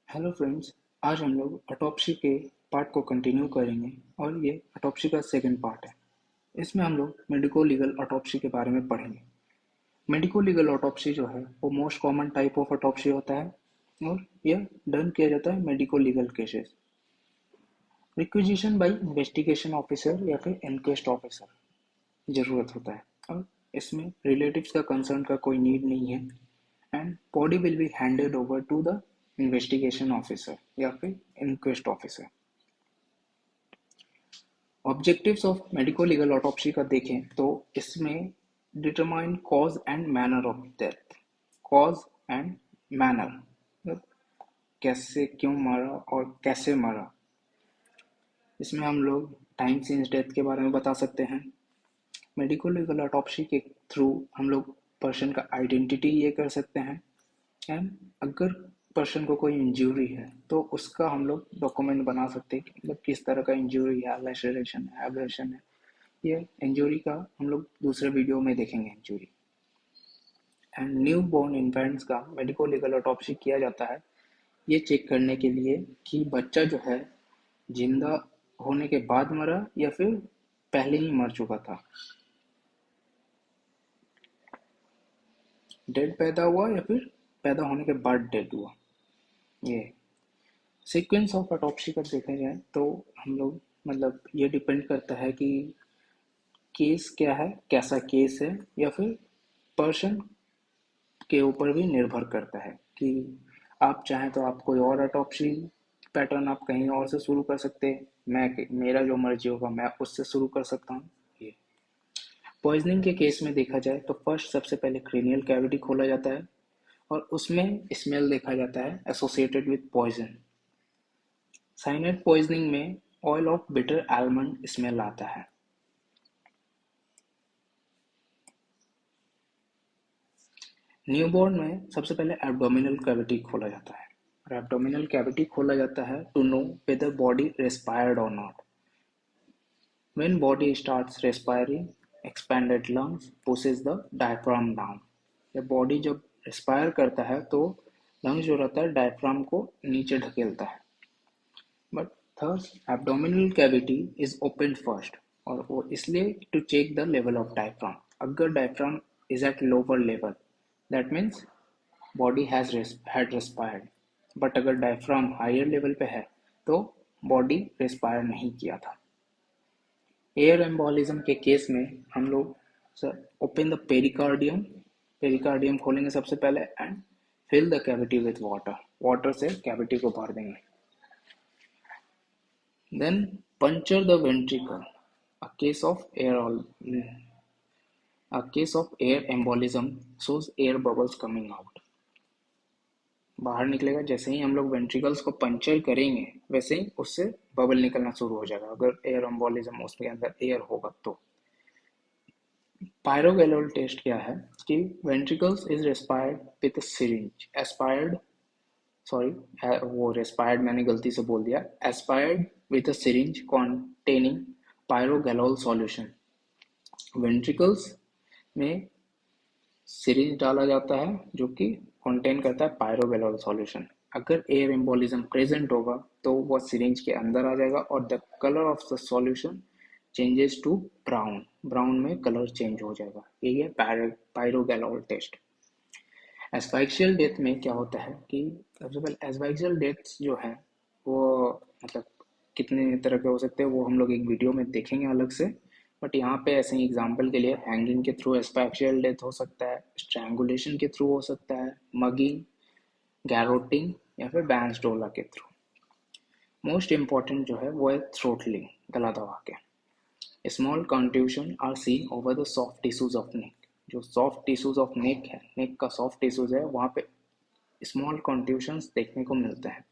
Hello friends. आज हम लोग ऑटोप्सी के पार्ट को कंटिन्यू करेंगे और ये ऑटोप्सी का सेकंड पार्ट है। इसमें हम लोग मेडिको लीगल ऑटोप्सी के बारे में पढ़ेंगे। मेडिको लीगल ऑटोप्सी जो है वो most common type of autopsy होता है और यह डन किया जाता है medico legal cases. Requisition by investigation officer या फिर इनक्वेस्ट ऑफिसर जरूरत होता है और इसमें रिलेटिव्स का कंसर्न का कोई नीड नहीं है and body will be handed over to the investigation officer या फिर inquest officer. Objectives of medico legal autopsy का देखें तो इसमें determine cause and manner of death. Cause and manner मतलब कैसे, क्यों मरा और कैसे मरा। इसमें हम लोग टाइम सिंस डेथ के बारे में बता सकते हैं। मेडिको लीगल ऑटोप्सी के थ्रू हम लोग पर्सन का आइडेंटिटी ये कर सकते हैं एंड अगर पर्सन को कोई इंजरी है तो उसका हम लोग डॉक्यूमेंट बना सकते हैं कि मतलब किस तरह का इंजरी है, लैसरेशन है, एब्रेशन है। ये इंजरी का हम लोग दूसरे वीडियो में देखेंगे injury. And newborn infants का मेडिको लीगल ऑटोप्सी किया जाता है ये चेक करने के लिए कि बच्चा जो है जिंदा होने के बाद मरा या फिर पहले ही मर चुका था। डेड पैदा हुआ या फिर पैदा होने के बाद डेड हुआ। ये सीक्वेंस ऑफ ऑटोप्सी का देखा जाए तो हम लोग मतलब ये डिपेंड करता है कि केस क्या है, कैसा केस है, या फिर पर्सन के ऊपर भी निर्भर करता है कि आप चाहें तो आप कोई और ऑटोप्सी पैटर्न आप कहीं और से शुरू कर सकते हैं। मैं मेरा जो मर्जी होगा मैं उससे शुरू कर सकता हूँ। ये पॉइजनिंग के केस में देखा जाए तो फर्स्ट सबसे पहले क्रेनियल कैविटी खोला जाता है और उसमें स्मेल देखा जाता है associated with poison. Cyanide poisoning में oil of bitter almond smell आता है। न्यूबॉर्न में सबसे पहले एब्डोमिनल कैविटी खोला जाता है और एब्डोमिनल कैविटी खोला जाता है टू नो वेदर बॉडी रेस्पायर्ड और not. When body starts respiring expanded lungs pushes the diaphragm down. जब बॉडी जब रेस्पायर करता है तो लंग्स जो रहता है डायफ्राम को नीचे ढकेलता है। But thus abdominal cavity is opened first और वो इसलिए to check the level of diaphragm। अगर diaphragm is at lower level that means body has had respired, but अगर diaphragm higher level पे है तो body respire नहीं किया था। एयर एम्बोलिज्म के केस में हम लोग ओपन द पेरिकार्डियम, पेरिकार्डियम खोलेंगे सबसे पहले and fill the cavity with water. Water से कैविटी को भर देंगे। Then puncture the ventricle. A case of air embolism shows air bubbles coming out। बाहर निकलेगा, जैसे ही हम लोग वेंट्रिकल्स को पंचर करेंगे वैसे ही उससे बबल निकलना शुरू हो जाएगा अगर एयर एम्बोलिज्म उसके अंदर एयर होगा तो। पायरोगेलोल टेस्ट क्या है कि ventricles is respired with syringe aspired, sorry वो रेस्पायर्ड मैंने गलती से बोल दिया, aspired with a syringe containing pyrogallol solution. Ventricles में सिरिंज डाला जाता है जो कि कंटेन करता है पायरोगेलोल सॉल्यूशन। अगर एयर एम्बोलिज्म प्रेजेंट होगा तो वह सिरिंज के अंदर आ जाएगा और the colour of the solution changes to brown. Brown में कलर चेंज हो जाएगा। यही है पायरोगेलोल टेस्ट। एस्फाइक्शियल डेथ में क्या होता है कि सबसे पहले एस्फाइक्शियल डेथ जो है वो मतलब कितने तरह के हो सकते हैं वो हम लोग एक वीडियो में देखेंगे अलग से। बट यहाँ पे ऐसे ही एग्जांपल के लिए हैंगिंग के थ्रू एस्फाइक्शियल डेथ हो सकता है, स्ट्रैंगुलेशन के थ्रू हो सकता है, मगिंग, गैरोटिंग या फिर बैंसडोला के थ्रू। मोस्ट इम्पॉर्टेंट जो है वो है थ्रोटलिंग, गला दबा के। Small contusion are seen over the soft tissues of neck. जो सॉफ्ट टिश्यूज ऑफ नेक है, नेक का सॉफ्ट टिश्यूज है, वहाँ पे स्मॉल कंट्यूशंस देखने को मिलते हैं।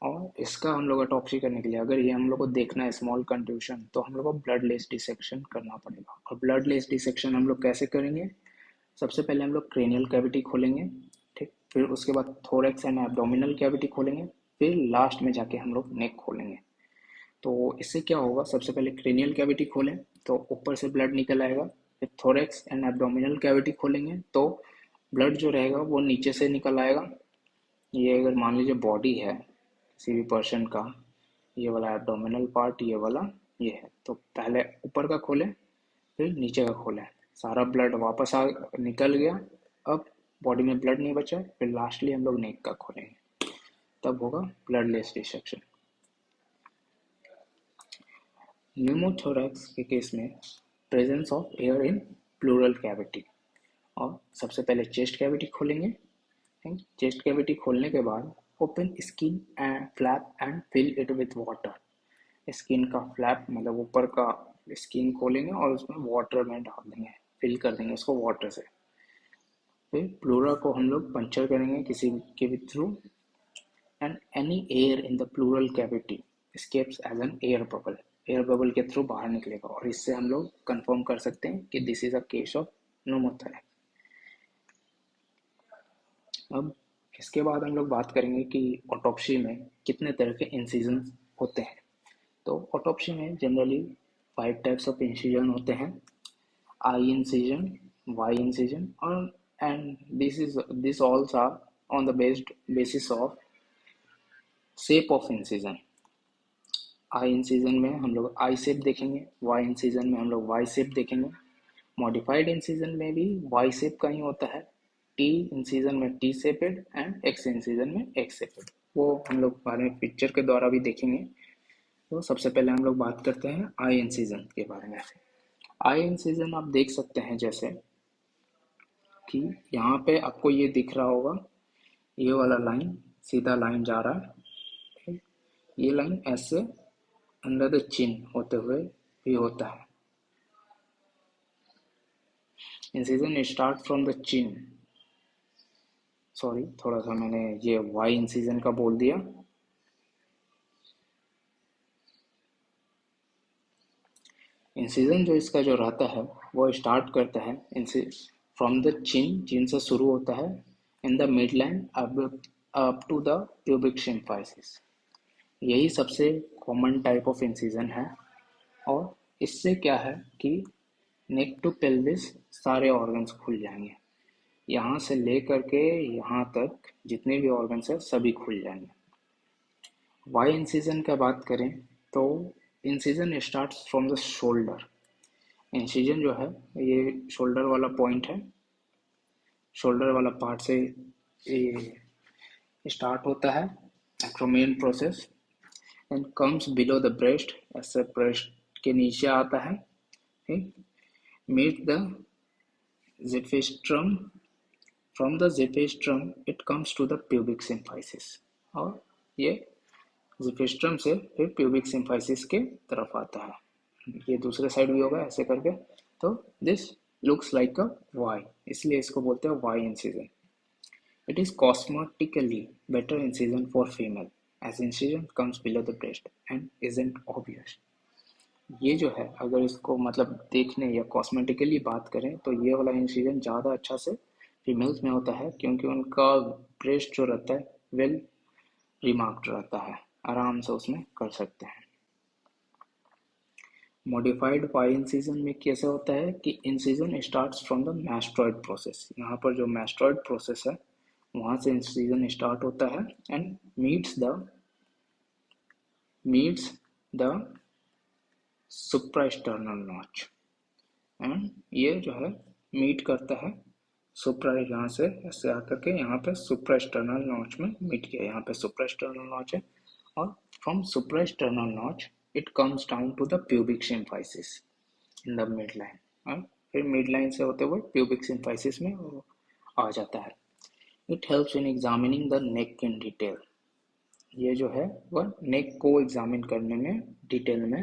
और इसका हम लोग ऑटोप्सी करने के लिए अगर ये हम लोग को देखना है स्मॉल कंट्यूशन तो हम लोग को ब्लड लेस डिसेक्शन करना पड़ेगा। और ब्लड लेस डिसेक्शन हम लोग कैसे करेंगे? सबसे पहले हम लोग क्रेनियल कैविटी खोलेंगे, ठीक, फिर उसके बाद थोरैक्स एंड एब्डोमिनल कैविटी खोलेंगे, फिर लास्ट में जाके हम लोग नेक खोलेंगे। तो इससे क्या होगा, सबसे पहले क्रेनियल कैविटी खोलें तो ऊपर से ब्लड निकल आएगा, फिर थोरैक्स एंड एब्डोमिनल कैविटी खोलेंगे तो ब्लड जो रहेगा वो नीचे से निकल आएगा, ये अगर मान लीजिए बॉडी है किसी भी पर्सन का, ये वाला एब्डोमिनल पार्ट, ये वाला ये है, तो पहले ऊपर का खोलें फिर नीचे का खोलें, सारा ब्लड वापस आ निकल गया, अब बॉडी में ब्लड नहीं बचा, फिर लास्टली हम लोग नेक का खोलेंगे, तब होगा ब्लडलेस डिसेक्शन। न्यूमोथोरैक्स के केस में presence of air in pleural cavity, और सबसे पहले चेस्ट कैविटी खोलेंगे। चेस्ट कैविटी खोलने के बाद open skin and flap and fill it with water. Skin का फ्लैप मतलब ऊपर का स्किन खोलेंगे और उसमें वाटर में डाल देंगे, फिल कर देंगे उसको वाटर से। फिर प्लूरा को हम लोग पंचर करेंगे किसी के भी through, and any air in the pleural cavity escapes as an air bubble, air bubble के थ्रू बाहर निकलेगा, और इससे हम लोग कंफर्म कर सकते हैं कि this is a case of pneumothorax. अब इसके बाद हम लोग बात करेंगे कि ऑटोप्सी में कितने तरह के इंसिजन होते हैं। तो ऑटोप्सी में जनरली 5 टाइप्स ऑफ इंसिजन होते हैं: आई इंसिजन, वाई इंसिजन, और and this alls are on the based basis of shape of incision. I incision में हम लोग आई शेप देखेंगे, वाई इंसिजन में हम लोग वाई शेप देखेंगे, मॉडिफाइड इंसिजन में भी वाई शेप का ही होता है, टी इंसिजन में T shaped and X incision में एक्स शेपेड, वो हम लोग बाद में पिक्चर के द्वारा भी देखेंगे। तो सबसे पहले हम लोग बात करते हैं आई इंसिजन के बारे में। आई इंसिजन आप देख सकते हैं जैसे कि यहाँ पे आपको ये दिख रहा होगा, ये वाला लाइन सीधा लाइन जा रहा है, ये लाइन ऐसे अंडर द चिन होते हुए भी होता है। Incision start from the chin, sorry थोड़ा सा मैंने ये वाई इंसिजन का बोल दिया। इंसिजन जो इसका जो रहता है वो स्टार्ट करता है फ्रॉम द चिन, चिन से शुरू होता है, in the mid line up to the pubic symphysis. यही सबसे कॉमन टाइप ऑफ इंसिजन है, और इससे क्या है कि नेक टू पेल्विस सारे ऑर्गन्स खुल जाएंगे, यहाँ से लेकर के यहाँ तक जितने भी ऑर्गन्स है सभी खुल जाएंगे। वाई इंसिजन का बात करें तो incision starts from the shoulder. Incision जो है ये शोल्डर वाला पॉइंट है, शोल्डर वाला पार्ट से ये स्टार्ट होता है acromion process, and comes below the breast, ऐसे ब्रेस्ट के नीचे आता है, ठीक, meet the xiphisternum, from the xiphisternum it comes to the pubic symphysis, और ये ज़िफिस्ट्रम से फिर प्यूबिक सिम्फाइसिस के तरफ आता है। ये दूसरे साइड भी होगा ऐसे करके, तो this looks like a Y, इसलिए इसको बोलते हैं Y incision. It is cosmetically better incision for female, as incision comes below the breast and isn't obvious. ये जो है अगर इसको मतलब देखने या कॉस्मेटिकली बात करें तो ये वाला इंसिजन ज़्यादा अच्छा से फीमेल्स में होता है, क्योंकि उनका ब्रेस्ट जो रहता है वेल रिमार्क्ड रहता है, आराम से उसमें कर सकते हैं। मॉडिफाइड वाई इंसिजन में कैसे होता है कि incision starts from the mastoid process, यहाँ पर जो मैस्ट्रॉइड प्रोसेस है वहाँ से इंसिजन स्टार्ट होता है, and meets the suprasternal notch, and ये जो है मीट करता है सुप्रा, यहाँ से ऐसे आकर के यहाँ पे सुप्रास्टर्नल नॉच में मीट किया, यहाँ पे सुप्रास्टर्नल नॉच है, और from suprasternal notch it comes down to the pubic symphysis in the mid line, और फिर मिड लाइन से होते हुए प्यूबिक सिम्फाइसिस में आ जाता है। It helps in examining the neck in detail, ये जो है वह नेक को एग्जामिन करने में डिटेल में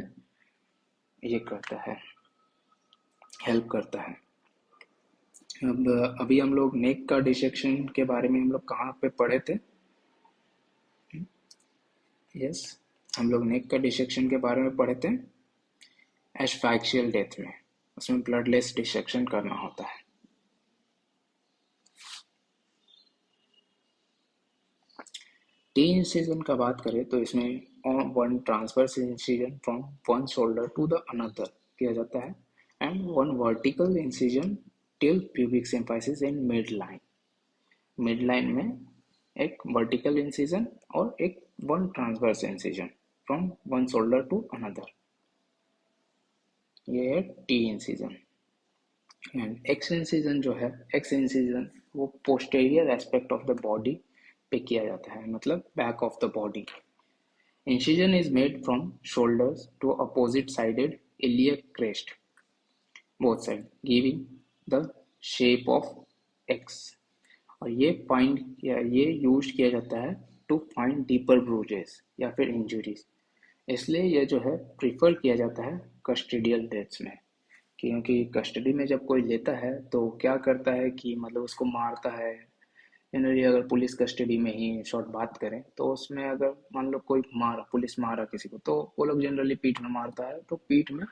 ये करता है, हेल्प करता है। अब अभी हम लोग नेक का डिसेक्शन के बारे में हम लोग कहाँ पे पढ़े थे? यस, हम लोग नेक का डिसेक्शन के बारे में पढ़े थे एस्फैक्सियल डेथ में, उसमें ब्लडलेस डिसेक्शन करना होता है। टी इंसिजन का बात करें तो इसमें one transverse incision from one shoulder to the another किया जाता है, and one vertical incision till pubic symphysis in mid line, mid line में एक वर्टिकल इंसिजन और एक one transverse incision from one shoulder to another, ये है T incision. And X incision जो है, एक्स इंसिजन वो posterior aspect of the body पे किया जाता है, मतलब back of the body. Incision is made from shoulders to opposite-sided iliac crest, both sides, giving the shape of X। और ये यूज किया जाता है टू फाइंड डीपर ब्रूजेस या फिर इंजुरीज। इसलिए ये जो है प्रिफर किया जाता है कस्टोडियल डेथ्स में, क्योंकि कस्टडी में जब कोई लेता है तो क्या करता है कि मतलब उसको मारता है। जनरली अगर पुलिस कस्टडी में ही शॉर्ट बात करें तो उसमें अगर मान लो कोई पुलिस मारा किसी को, तो वो लोग जनरली पीठ में मारता है, तो पीठ में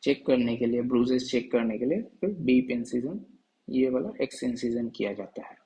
चेक करने के लिए, ब्रूजेस चेक करने के लिए फिर डीप इंसिजन, ये वाला एक्स इंसिजन किया जाता है।